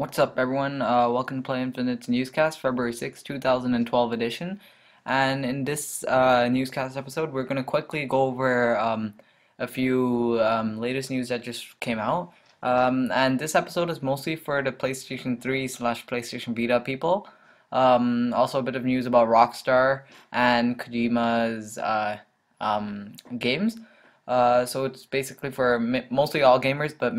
What's up, everyone? Welcome to Play Infinite's newscast, February 6, 2012 edition. And in this newscast episode, we're going to quickly go over a few latest news that just came out. And this episode is mostly for the PlayStation 3 slash PlayStation Vita people. Also, a bit of news about Rockstar and Kojima's games. So it's basically for mostly all gamers, but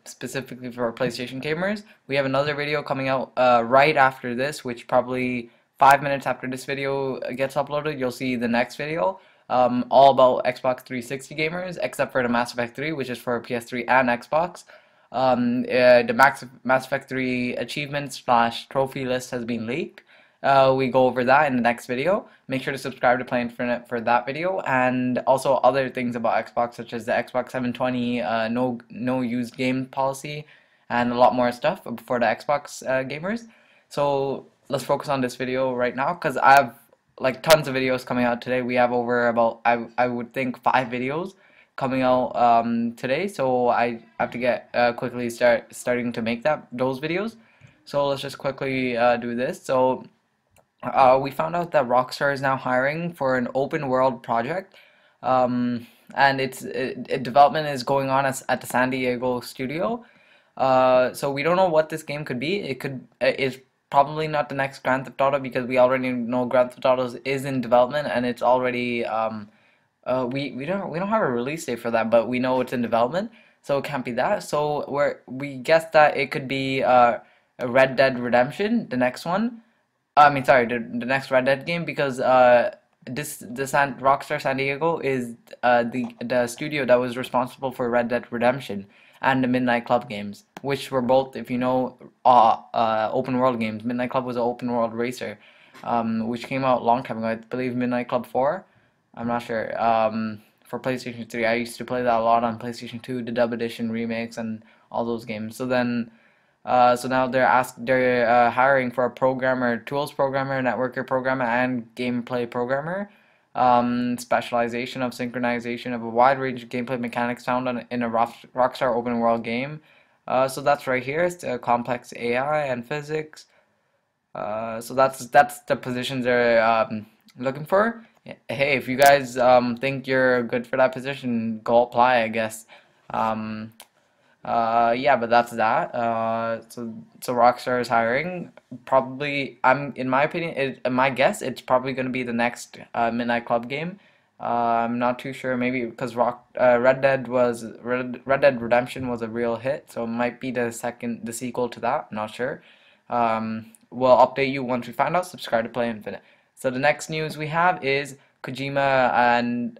specifically for PlayStation gamers. We have another video coming out right after this, which probably 5 minutes after this video gets uploaded, you'll see the next video. All about Xbox 360 gamers, except for the Mass Effect 3, which is for PS3 and Xbox. The Mass Effect 3 achievements slash trophy list has been leaked. We go over that in the next video. Make sure to subscribe to Play Infinite for that video, and also other things about Xbox, such as the Xbox 720 no used game policy, and a lot more stuff for the Xbox gamers. So let's focus on this video right now, because I have like tons of videos coming out today. We have over about I would think 5 videos coming out today, so I have to get quickly starting to make those videos. So let's just quickly do this. So we found out that Rockstar is now hiring for an open world project, and development is going on at the San Diego studio. So we don't know what this game could be. It's probably not the next Grand Theft Auto, because we already know Grand Theft Auto is in development, and it's already we don't have a release date for that, but we know it's in development, so it can't be that. So we guess that it could be a Red Dead Redemption, the next one. I mean, sorry, the next Red Dead game, because Rockstar San Diego is the studio that was responsible for Red Dead Redemption and the Midnight Club games, which were both, if you know, open world games. Midnight Club was an open world racer, which came out a long time ago. I believe Midnight Club 4. I'm not sure. For PlayStation 3, I used to play that a lot on PlayStation 2, the Dub Edition remakes and all those games. So now they're hiring for a programmer, tools programmer, networker programmer, and gameplay programmer. Specialization of synchronization of a wide range of gameplay mechanics found in a Rockstar open world game. So that's right here. It's complex AI and physics. So that's the positions they're looking for. Hey, if you guys think you're good for that position, go apply, I guess. Um, yeah, but that's that. So Rockstar is hiring. Probably, in my opinion, my guess, it's probably going to be the next Midnight Club game. I'm not too sure. Maybe because Red Dead Redemption was a real hit, so it might be the sequel to that. I'm not sure. We'll update you once we find out. Subscribe to Play Infinite. So the next news we have is Kojima and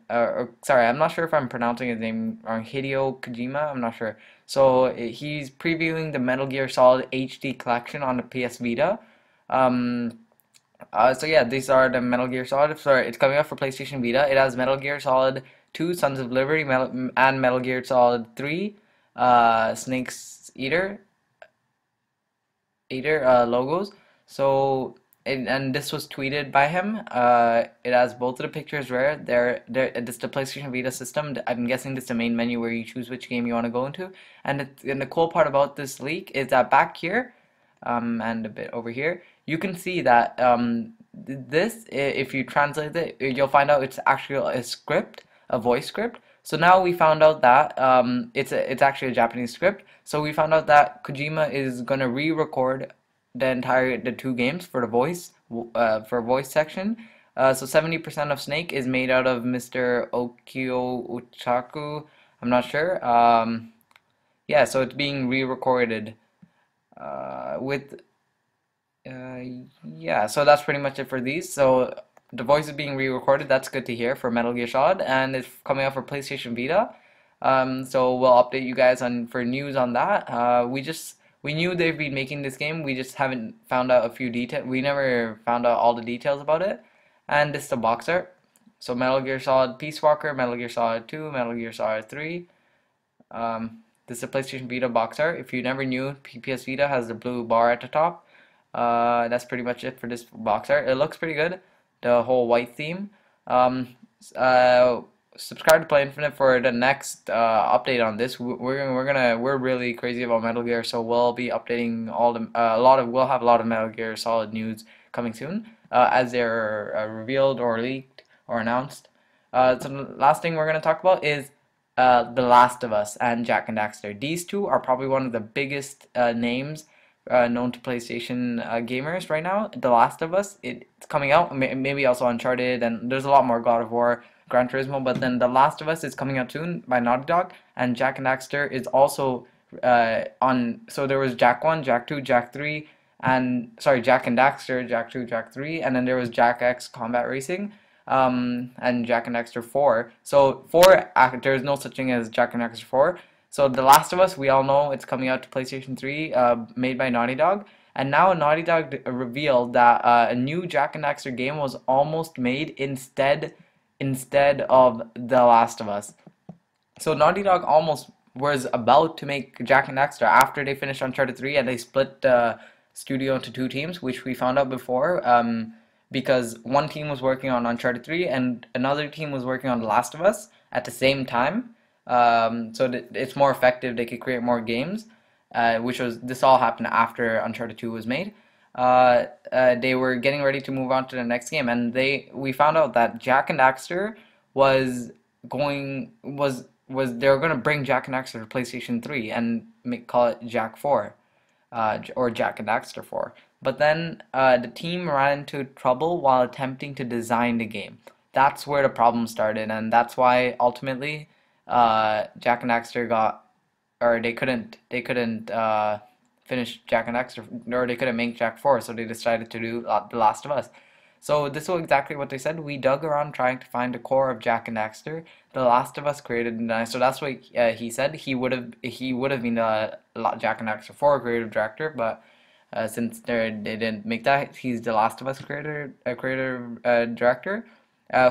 sorry, I'm not sure if I'm pronouncing his name wrong. Hideo Kojima, I'm not sure. So he's previewing the Metal Gear Solid HD collection on the PS Vita. Um, so yeah, these are the Metal Gear Solid. Sorry, it's coming out for PlayStation Vita. It has Metal Gear Solid 2, Sons of Liberty, and Metal Gear Solid 3, Snake's Eater logos. So and this was tweeted by him. It has both of the pictures rare. This is the PlayStation Vita system. I'm guessing this is the main menu where you choose which game you want to go into. And the cool part about this leak is that back here, and a bit over here, you can see that if you translate it, you'll find out it's actually a script, a voice script. So now we found out that it's actually a Japanese script. So we found out that Kojima is gonna re-record the 2 games for the voice section. So 70% of Snake is made out of Mr. Okio Uchaku. I'm not sure. Yeah, so it's being re-recorded with yeah. So that's pretty much it for these. So the voice is being re-recorded. That's good to hear for Metal Gear Solid, and it's coming out for PlayStation Vita. So we'll update you guys for news on that. We knew they've been making this game. We just haven't found out a few details. We never found out all the details about it. And this is the box art. So Metal Gear Solid Peace Walker, Metal Gear Solid 2, Metal Gear Solid 3. This is a PlayStation Vita box art. If you never knew, PS Vita has the blue bar at the top. That's pretty much it for this box art. It looks pretty good. The whole white theme. Um, subscribe to Play Infinite for the next update on this. We're really crazy about Metal Gear, so we'll be updating all the we'll have a lot of Metal Gear Solid news coming soon, as they're revealed or leaked or announced. So the last thing we're gonna talk about is The Last of Us and Jak and Daxter. These two are probably one of the biggest names known to PlayStation gamers right now. The Last of Us, it's coming out, maybe also Uncharted, and there's a lot more God of War, Gran Turismo, but then The Last of Us is coming out soon by Naughty Dog, and Jak and Daxter is also on. So there was Jak 1, Jak 2, Jak 3, and sorry, Jak and Daxter, Jak 2, Jak 3, and then there was Jak X Combat Racing, and Jak and Daxter 4. So 4, there's no such thing as Jak and Daxter 4. So The Last of Us, we all know it's coming out to PlayStation 3, made by Naughty Dog. And now Naughty Dog revealed that a new Jak and Daxter game was almost made instead of The Last of Us. So Naughty Dog almost was about to make Jak and Daxter after they finished Uncharted 3, and they split the studio into two teams, which we found out before, because one team was working on Uncharted 3 and another team was working on The Last of Us at the same time. So that it's more effective, they could create more games, this all happened after Uncharted 2 was made. They were getting ready to move on to the next game, and we found out that Jak and Daxter was going was they were going to bring Jak and Daxter to PlayStation 3 and call it Jak 4, or Jak and Daxter 4. But then the team ran into trouble while attempting to design the game. That's where the problem started, and that's why ultimately Jak and Daxter or they couldn't finish Jak and Daxter, or they couldn't make Jak 4, so they decided to do The Last of Us. So this was exactly what they said. We dug around trying to find the core of Jak and Daxter. The Last of Us created, so that's what he said. He would have been the Jak and Daxter 4 creative director, but since they didn't make that, he's the Last of Us creator director.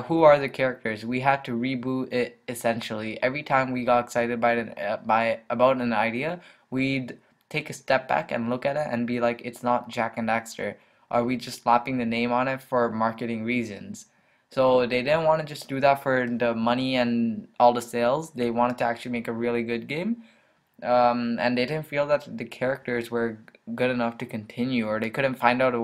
Who are the characters? We had to reboot it essentially. Every time we got excited about an idea, we'd take a step back and look at it and be like, it's not Jak and Daxter. Are we just slapping the name on it for marketing reasons? So they didn't want to just do that for the money and all the sales. They wanted to actually make a really good game. And they didn't feel that the characters were good enough to continue, or they couldn't find out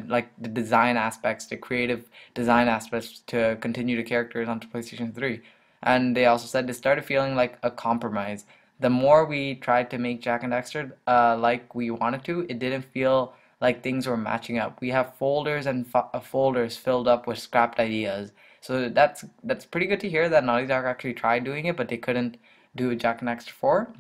like the design aspects, the creative design aspects to continue the characters onto PlayStation 3. And they also said they started feeling like a compromise. The more we tried to make Jak and Daxter like we wanted to, it didn't feel like things were matching up. We have folders and folders filled up with scrapped ideas. So that's pretty good to hear that Naughty Dog actually tried doing it, but they couldn't do Jak and Daxter 4.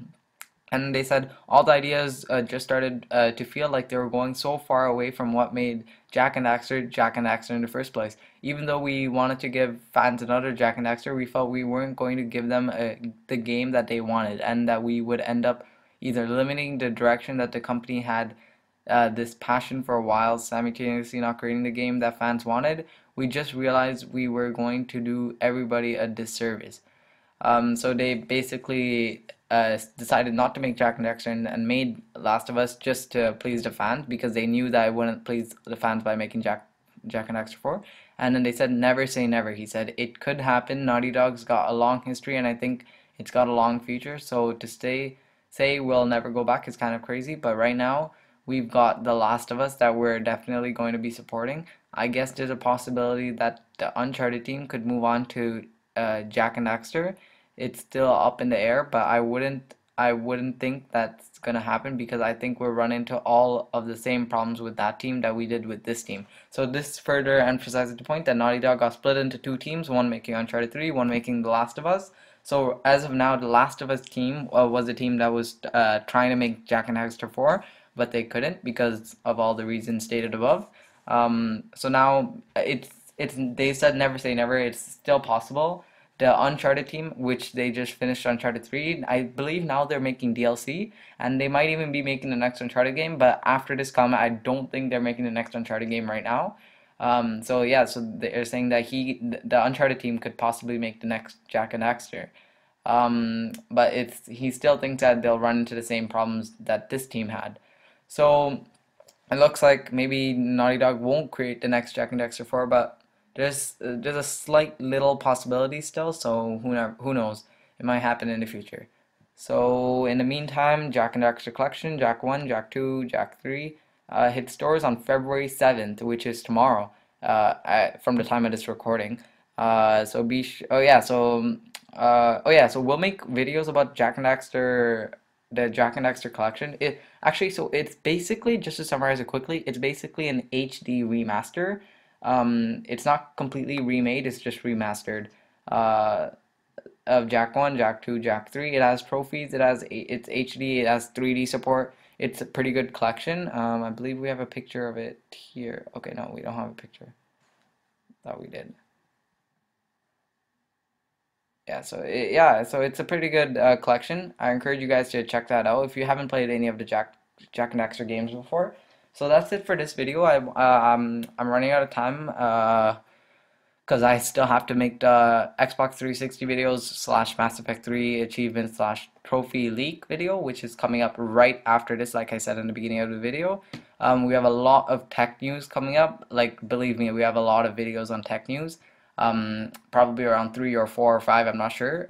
And they said all the ideas just started to feel like they were going so far away from what made Jak and Daxter in the first place. Even though we wanted to give fans another Jak and Daxter, we felt we weren't going to give them the game that they wanted, and that we would end up either limiting the direction that the company had this passion for a while, simultaneously not creating the game that fans wanted. We just realized we were going to do everybody a disservice. So they basically decided not to make Jak and Daxter and made Last of Us just to please the fans, because they knew that it wouldn't please the fans by making Jak and Daxter 4. And then they said never say never. He said it could happen. Naughty Dog's got a long history, and I think it's got a long future. So to say we'll never go back is kind of crazy. But right now we've got The Last of Us that we're definitely going to be supporting. I guess there's a possibility that the Uncharted team could move on to Jak and Daxter. It's still up in the air, but I wouldn't think that's gonna happen, because I think we'll run into all of the same problems with that team that we did with this team. So this further emphasizes the point that Naughty Dog got split into two teams, one making Uncharted 3, one making The Last of Us. So as of now, The Last of Us team was the team that was trying to make Jak and Daxter 4, but they couldn't because of all the reasons stated above. So now they said never say never. It's still possible. The Uncharted team, which they just finished Uncharted 3, I believe now they're making DLC, and they might even be making the next Uncharted game, but after this comment, I don't think they're making the next Uncharted game right now. So yeah, so they're saying that the Uncharted team could possibly make the next Jak and Daxter. But he still thinks that they'll run into the same problems that this team had. So it looks like maybe Naughty Dog won't create the next Jak and Daxter 4, but there's a slight little possibility still, so who knows? It might happen in the future. So in the meantime, Jak and Daxter Collection, Jak 1, Jak 2, Jak 3 hit stores on February 7th, which is tomorrow, from the time of this recording. So be sh oh yeah, so oh yeah, so we'll make videos about Jak and Daxter, the Jak and Daxter collection. It actually, so it's basically, just to summarize it quickly, it's basically an HD remaster. It's not completely remade, it's just remastered. Uh, of Jak 1, Jak 2, Jak 3. It has trophies, it's HD, it has 3D support. It's a pretty good collection. I believe we have a picture of it here. Okay, no, we don't have a picture. Thought we did. Yeah, so it's a pretty good collection. I encourage you guys to check that out if you haven't played any of the Jak and Daxter games before. So that's it for this video. I'm running out of time. Because I still have to make the Xbox 360 videos slash Mass Effect 3 achievement slash trophy leak video, which is coming up right after this, like I said in the beginning of the video. We have a lot of tech news coming up. Like, believe me, we have a lot of videos on tech news. Probably around 3 or 4 or 5, I'm not sure.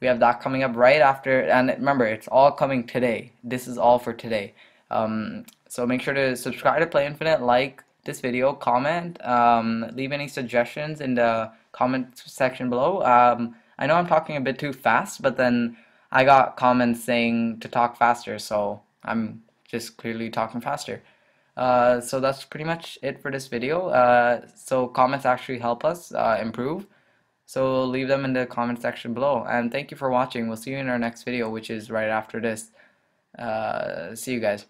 We have that coming up right after, and remember, it's all coming today. This is all for today. So make sure to subscribe to Play Infinite, like this video, comment, leave any suggestions in the comment section below. I know I'm talking a bit too fast, but then I got comments saying to talk faster, so I'm just clearly talking faster. So that's pretty much it for this video. So comments actually help us improve. So leave them in the comment section below. And thank you for watching. We'll see you in our next video, which is right after this. See you guys.